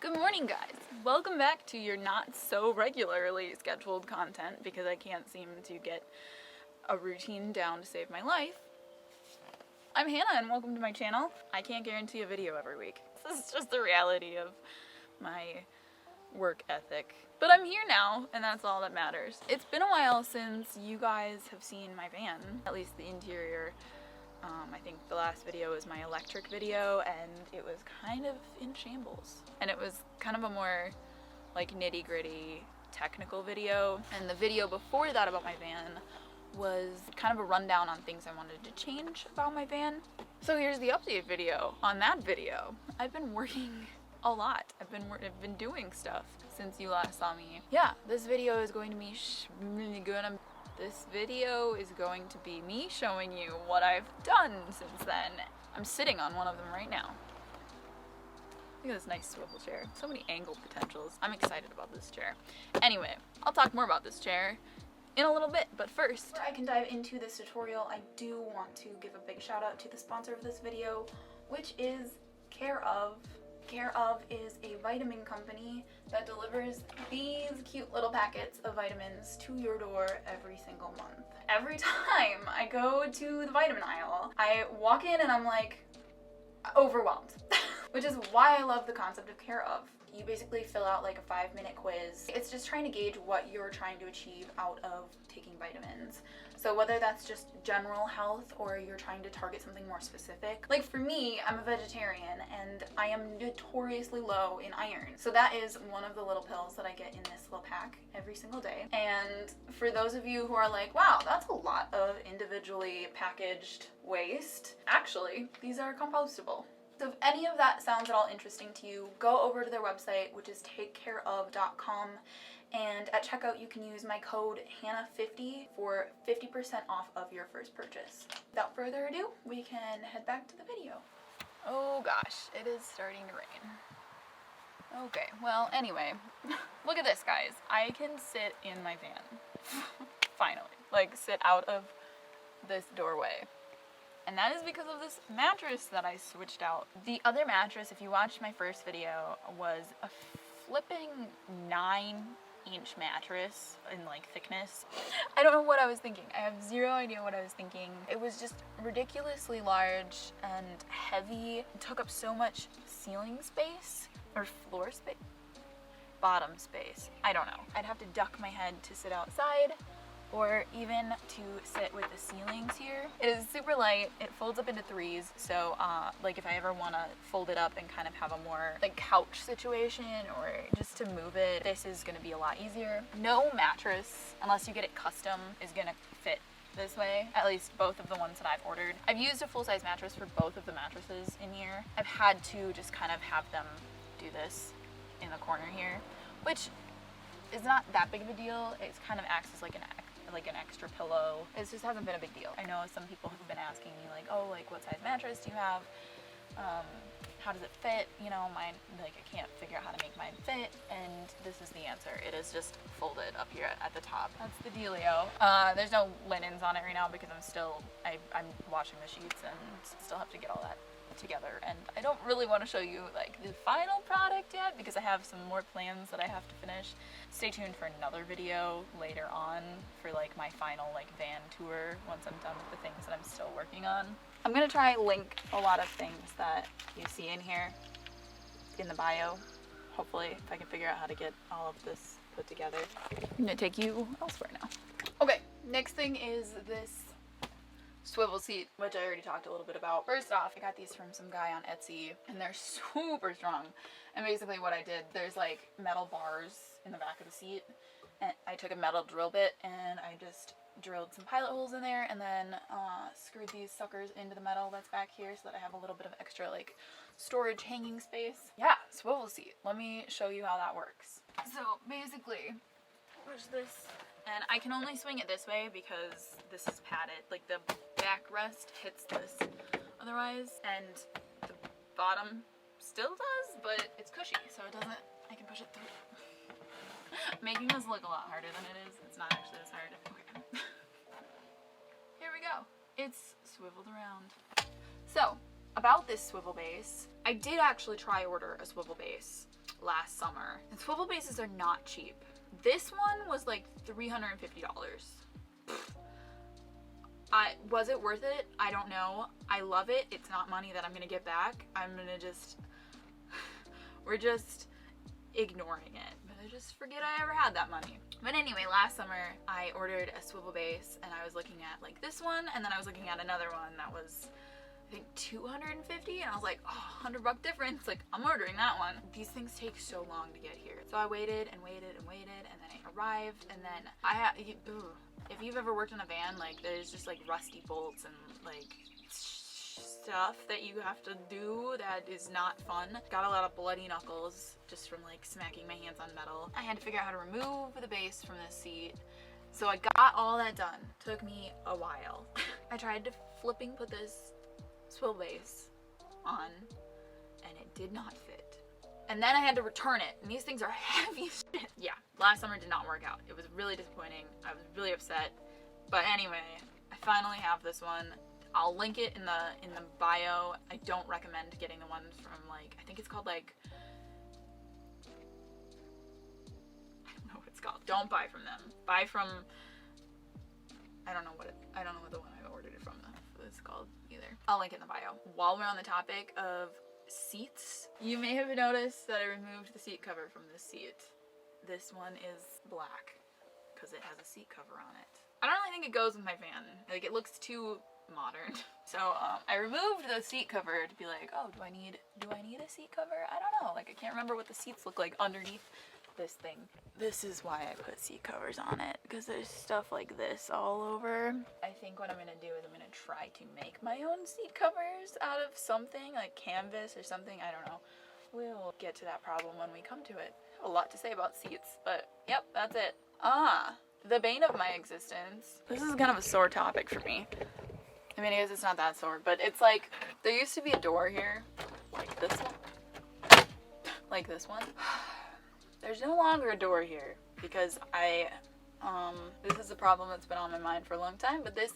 Good morning, guys. Welcome back to your not so regularly scheduled content because I can't seem to get a routine down to save my life. I'm Hannah and welcome to my channel. I can't guarantee a video every week. This is just the reality of my work ethic. But I'm here now and that's all that matters. It's been a while since you guys have seen my van, at least the interior. I think the last video was my electric video and it was kind of in shambles. And it was kind of a more like nitty-gritty technical video. And the video before that about my van was kind of a rundown on things I wanted to change about my van. So here's the update video. On that video, I've been working a lot. I've been doing stuff since you last saw me. Yeah, this video is going to be really good. This video is going to be me showing you what I've done since then. I'm sitting on one of them right now. Look at this nice swivel chair. So many angle potentials. I'm excited about this chair. Anyway, I'll talk more about this chair in a little bit, but first, before I can dive into this tutorial, I do want to give a big shout out to the sponsor of this video, which is Care Of. Care Of is a vitamin company that delivers these cute little packets of vitamins to your door every single month. Every time I go to the vitamin aisle, I walk in and I'm like overwhelmed, which is why I love the concept of Care Of. You basically fill out like a 5-minute quiz. It's just trying to gauge what you're trying to achieve out of taking vitamins. So whether that's just general health or you're trying to target something more specific. Like for me, I'm a vegetarian and I am notoriously low in iron. So that is one of the little pills that I get in this little pack every single day. And for those of you who are like, wow, that's a lot of individually packaged waste, actually, these are compostable. So if any of that sounds at all interesting to you, go over to their website, which is takecareof.com, and at checkout you can use my code HANNAH50 for 50% off of your first purchase. Without further ado, we can head back to the video. Oh gosh, it is starting to rain. Okay, well anyway, look at this guys. I can sit in my van, finally, like sit out of this doorway. And that is because of this mattress that I switched out. The other mattress, if you watched my first video, was a flipping 9-inch mattress in like thickness. I don't know what I was thinking. I have zero idea what I was thinking. It was just ridiculously large and heavy. It took up so much ceiling space or floor space, bottom space. I don't know. I'd have to duck my head to sit outside, or even to sit with the ceilings here. It is super light, it folds up into 3s, so like if I ever want to fold it up and kind of have a more like couch situation or just to move it, this is going to be a lot easier. No mattress, unless you get it custom, is going to fit this way, at least both of the ones that I've ordered. I've used a full-size mattress for both of the mattresses in here. I've had to just kind of have them do this in the corner here, which is not that big of a deal. It kind of acts as like an extra pillow. It just hasn't been a big deal. I know some people have been asking me like, oh, like what size mattress do you have? How does it fit? You know, mine, like I can't figure out how to make mine fit, and this is the answer. It is just folded up here at the top. That's the dealio. There's no linens on it right now because I'm washing the sheets and still have to get all that together, and I don't really want to show you like the final product yet because I have some more plans that I have to finish. Stay tuned for another video later on for like my final like van tour once I'm done with the things that I'm still working on. I'm gonna try link a lot of things that you see in here in the bio. Hopefully, if I can figure out how to get all of this put together. I'm gonna take you elsewhere now. Okay, next thing is this swivel seat, which I already talked a little bit about. First off, I got these from some guy on Etsy and they're super strong. And basically what I did, there's like metal bars in the back of the seat, and I took a metal drill bit and I just drilled some pilot holes in there and then screwed these suckers into the metal that's back here so that I have a little bit of extra like storage hanging space. Yeah, swivel seat. Let me show you how that works. So basically, push this, and I can only swing it this way because this is padded. Like the backrest hits this otherwise, and the bottom still does, but it's cushy, so it doesn't, I can push it through. Making this look a lot harder than it is. It's not actually this hard. Okay. Here we go. It's swiveled around. So, about this swivel base, I did actually try order a swivel base last summer. And swivel bases are not cheap. This one was like $350. Was it worth it? I don't know. I love it. It's not money that I'm gonna get back. We're just ignoring it. But I just forget I ever had that money. But anyway, last summer I ordered a swivel base and I was looking at like this one, and then I was looking at another one that was I think $250, and I was like, oh, $100 difference. Like, I'm ordering that one. These things take so long to get here. So I waited and waited and waited, and then it arrived, and then if you've ever worked in a van, like there's just like rusty bolts and like stuff that you have to do that is not fun. Got a lot of bloody knuckles just from like smacking my hands on metal. I had to figure out how to remove the base from this seat. So I got all that done. Took me a while. I tried to put this swivel base on and it did not fit. And then I had to return it, and these things are heavy as shit. Yeah, last summer did not work out. It was really disappointing. I was really upset. But anyway, I finally have this one. I'll link it in the bio. I don't recommend getting the ones from like, I think it's called like, I don't know what it's called. Don't buy from them. Buy from, I don't know what the one I ordered it from is called either. I'll link it in the bio. While we're on the topic of seats, you may have noticed that I removed the seat cover from this seat. This one is black because it has a seat cover on it. I don't really think it goes with my van. Like, it looks too modern. So I removed the seat cover to be like, oh, do I need a seat cover? I don't know. Like, I can't remember what the seats look like underneath this thing. This is why I put seat covers on it, because there's stuff like this all over. I think what I'm gonna do is I'm gonna try to make my own seat covers out of something like canvas or something. I don't know. We'll get to that problem when we come to it. I have a lot to say about seats, but yep, that's it. The bane of my existence. This is kind of a sore topic for me. I mean, I guess it's not that sore, but it's like, there used to be a door here, like this one. Like this one. There's no longer a door here because this is a problem that's been on my mind for a long time, but this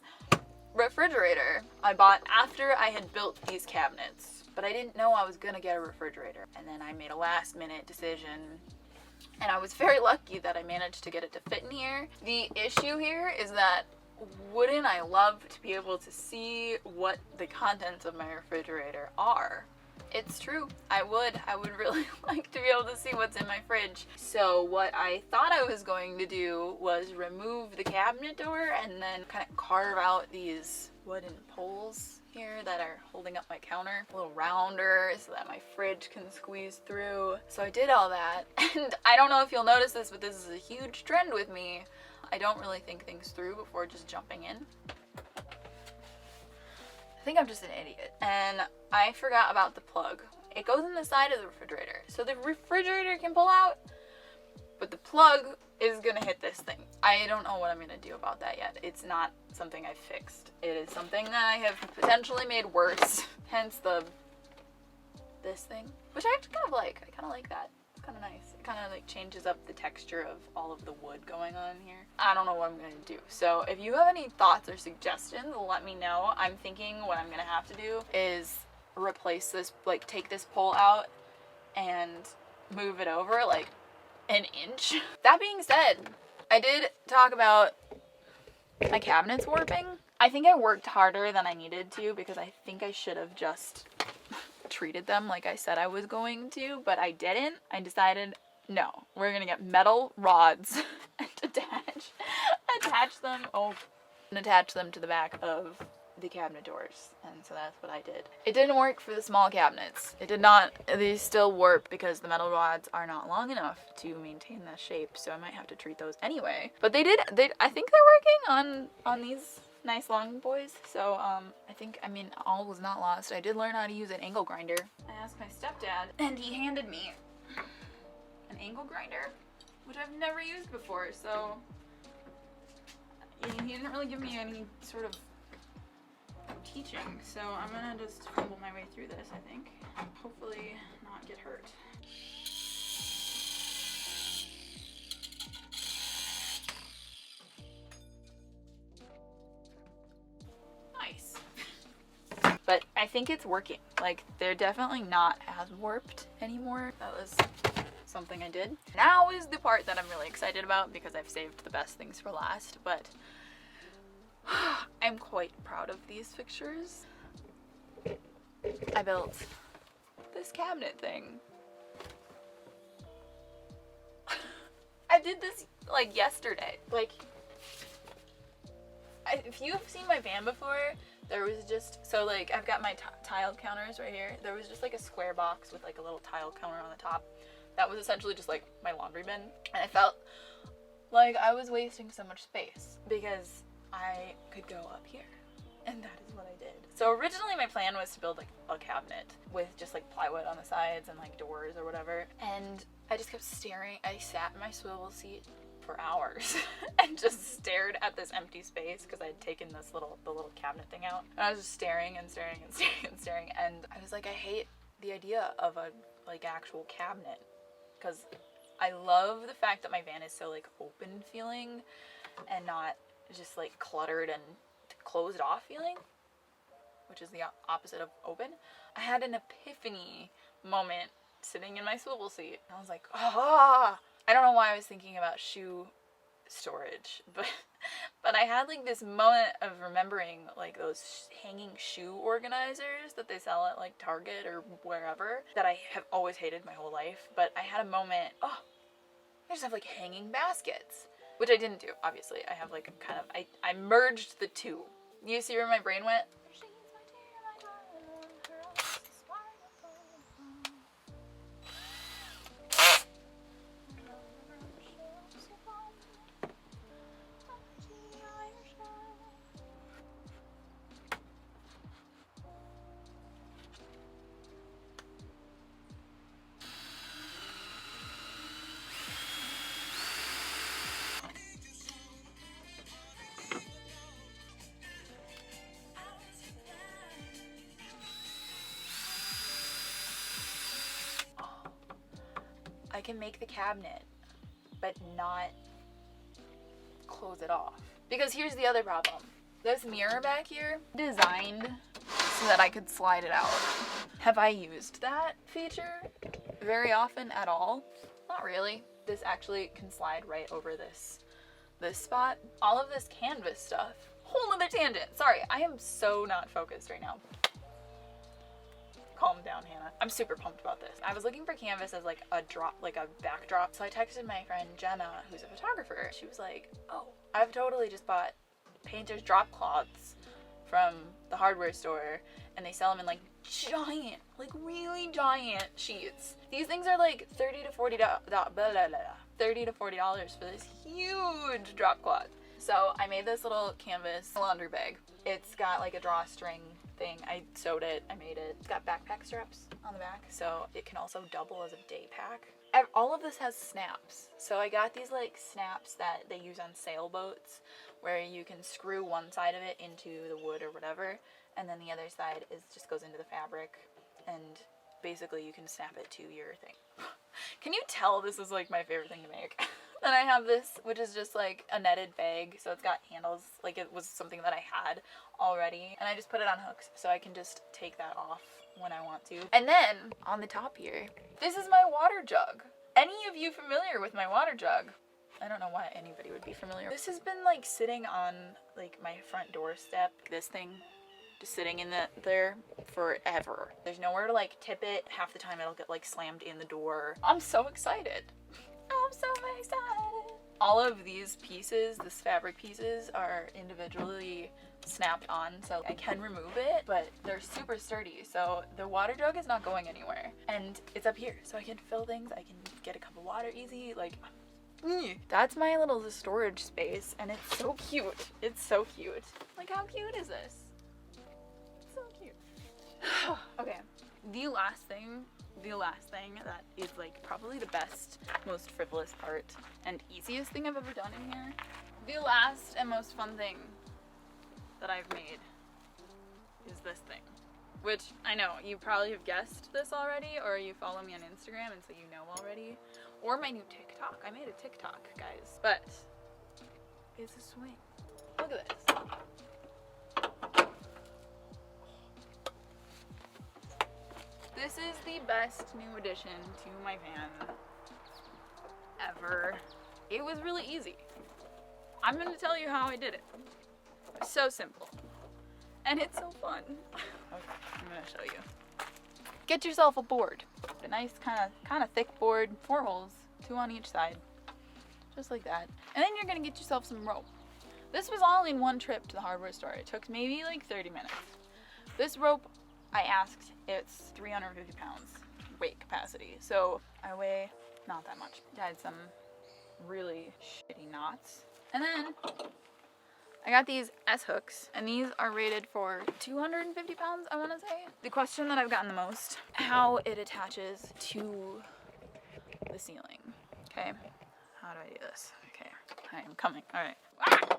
refrigerator I bought after I had built these cabinets, but I didn't know I was gonna get a refrigerator. And then I made a last minute decision, and I was very lucky that I managed to get it to fit in here. The issue here is that wouldn't I love to be able to see what the contents of my refrigerator are? It's true. I would really like to be able to see what's in my fridge. So what I thought I was going to do was remove the cabinet door and then kind of carve out these wooden poles here that are holding up my counter a little rounder so that my fridge can squeeze through. So I did all that, and I don't know if you'll notice this, but this is a huge trend with me. I don't really think things through before just jumping in. I think I'm just an idiot, and I forgot about the plug. It goes in the side of the refrigerator, so the refrigerator can pull out, but the plug is gonna hit this thing. I don't know what I'm gonna do about that yet. It's not something I've fixed. It is something that I have potentially made worse, hence this thing, which I kind of like. I kind of like that. It's kind of nice. It kind of like changes up the texture of all of the wood going on here. I don't know what I'm gonna do. So if you have any thoughts or suggestions, let me know. I'm thinking what I'm gonna have to do is replace this, like take this pole out and move it over like an inch. That being said, I did talk about my cabinets warping. I think I worked harder than I needed to because I think I should have just treated them like I said I was going to, but I didn't. I decided, no, we're gonna get metal rods and attach them to the back of the cabinet doors, and so that's what I did. It didn't work for the small cabinets. It did not. These still warp because the metal rods are not long enough to maintain that shape, so I might have to treat those anyway. But I think they're working on these nice long boys, so I mean all was not lost. I did learn how to use an angle grinder. I asked my stepdad, and he handed me an angle grinder, which I've never used before, so he didn't really give me any sort of teaching, so I'm gonna just fumble my way through this, I think. Hopefully not get hurt. Nice. But I think it's working. Like, they're definitely not as warped anymore. That was something I did. Now is the part that I'm really excited about because I've saved the best things for last, but I'm quite proud of these fixtures. I built this cabinet thing. I did this like yesterday. Like, if you've seen my van before, there was just, so like I've got my tiled counters right here. There was just like a square box with like a little tile counter on the top. That was essentially just like my laundry bin. And I felt like I was wasting so much space because I could go up here. And that is what I did. So originally my plan was to build like a cabinet with just like plywood on the sides and like doors or whatever. And I just kept staring. I sat in my swivel seat for hours and just stared at this empty space because I had taken the little cabinet thing out. And I was just staring and staring and staring and staring. And I was like, I hate the idea of a like actual cabinet because I love the fact that my van is so like open feeling and not just like cluttered and closed off feeling, which is the opposite of open. I had an epiphany moment sitting in my swivel seat. I was like, ah! I don't know why I was thinking about shoe storage, but I had like this moment of remembering like those hanging shoe organizers that they sell at like Target or wherever that I have always hated my whole life. But I had a moment, oh, I just have like hanging baskets, which I didn't do, obviously. I have like a kind of, I merged the two. You see where my brain went? I can make the cabinet, but not close it off. Because here's the other problem. This mirror back here, designed so that I could slide it out. Have I used that feature very often at all? Not really. This actually can slide right over this spot. All of this canvas stuff. Whole other tangent. Sorry, I am so not focused right now. Calm down, Hannah. I'm super pumped about this. I was looking for canvas as like a backdrop. So I texted my friend Jenna, who's a photographer. She was like, oh, I've totally just bought painter's drop cloths from the hardware store, and they sell them in like giant, like really giant sheets. These things are like $30 to $40 for this huge drop cloth. So I made this little canvas laundry bag. It's got like a drawstring thing. I sewed it, I made it. It's got backpack straps on the back, so it can also double as a day pack. All of this has snaps. So I got these like snaps that they use on sailboats where you can screw one side of it into the wood or whatever, and then the other side just goes into the fabric, and basically you can snap it to your thing. Can you tell this is like my favorite thing to make? Then I have this, which is just like a netted bag, so it's got handles, like it was something that I had already, and I just put it on hooks so I can just take that off when I want to. And then on the top here, this is my water jug. Any of you familiar with my water jug? I don't know why anybody would be familiar. This has been like sitting on like my front doorstep, this thing just sitting in there forever. There's nowhere to like tip it. Half the time it'll get like slammed in the door. I'm so excited. I'm so excited. All of these pieces, these fabric pieces, are individually snapped on, so I can remove it, but they're super sturdy, so the water jug is not going anywhere. And it's up here, so I can fill things, I can get a cup of water easy, like, that's my little storage space, and it's so cute. It's so cute. Like, how cute is this? It's so cute. Okay, the last thing that is like probably the best, most frivolous part and easiest thing I've ever done in here. The last and most fun thing that I've made is this thing, which I know you probably have guessed this already, or you follow me on Instagram and so you know already, or my new TikTok. I made a TikTok, guys, but it's a swing. Look at this. This is the best new addition to my van whatever. It was really easy. I'm gonna tell you how I did it. It's so simple. And it's so fun. Okay, I'm gonna show you. Get yourself a board. A nice kind of thick board, 4 holes, 2 on each side. Just like that. And then you're gonna get yourself some rope. This was all in one trip to the hardware store. It took maybe like 30 minutes. This rope, I asked, it's 350 pounds weight capacity. So I weigh not that much. I had some really shitty knots. And then I got these S hooks, and these are rated for 250 pounds, I want to say. The question that I've gotten the most, how it attaches to the ceiling. Okay, how do I do this? Okay, I am coming. All right. Ah!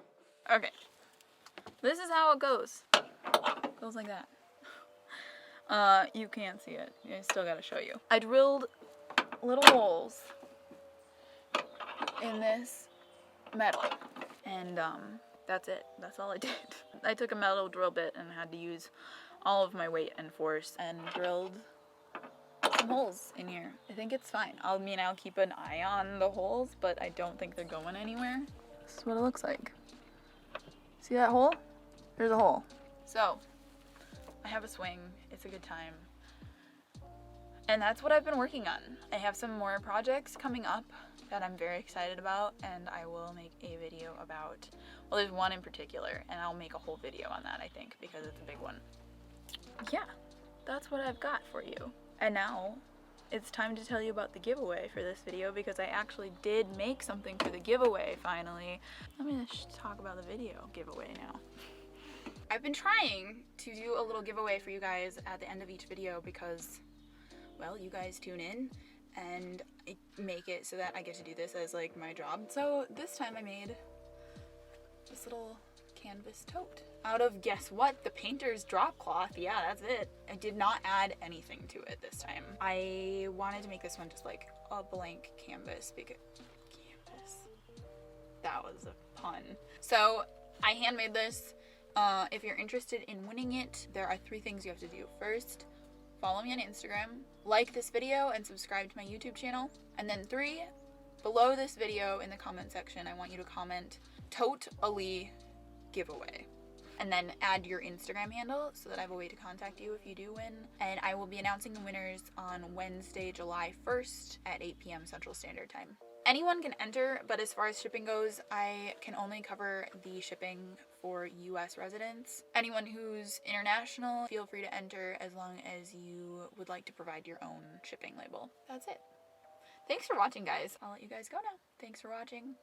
Okay, this is how it goes. It goes like that. You can't see it. I still gotta show you. I drilled little holes in this metal, and that's it. That's all I did. I took a metal drill bit and had to use all of my weight and force and drilled some holes in here. I think it's fine. I'll keep an eye on the holes, but I don't think they're going anywhere. This is what it looks like. See that hole? There's a hole. So, I have a swing. It's a good time. And that's what I've been working on. I have some more projects coming up that I'm very excited about, and I will make a video about, well, there's one in particular, and I'll make a whole video on that, I think, because it's a big one. Yeah, that's what I've got for you. And now, it's time to tell you about the giveaway for this video, because I actually did make something for the giveaway, finally. Let me just talk about the video giveaway now. I've been trying to do a little giveaway for you guys at the end of each video because, well, you guys tune in and I make it so that I get to do this as like my job. So this time I made this little canvas tote out of, guess what, the painter's drop cloth. Yeah, that's it. I did not add anything to it this time. I wanted to make this one just like a blank canvas because that was a pun. So I handmade this. If you're interested in winning it, there are 3 things you have to do. First, follow me on Instagram, like this video, and subscribe to my YouTube channel. And then 3, below this video in the comment section, I want you to comment Tote Bag Giveaway. And then add your Instagram handle so that I have a way to contact you if you do win. And I will be announcing the winners on Wednesday, July 1st at 8 p.m. Central Standard Time. Anyone can enter, but as far as shipping goes, I can only cover the shipping for US residents. Anyone who's international, feel free to enter as long as you would like to provide your own shipping label. That's it. Thanks for watching, guys. I'll let you guys go now. Thanks for watching.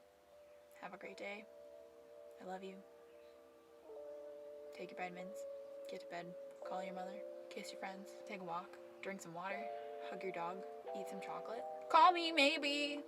Have a great day. I love you. Take your vitamins. Get to bed. Call your mother. Kiss your friends. Take a walk. Drink some water. Hug your dog. Eat some chocolate. Call me, maybe.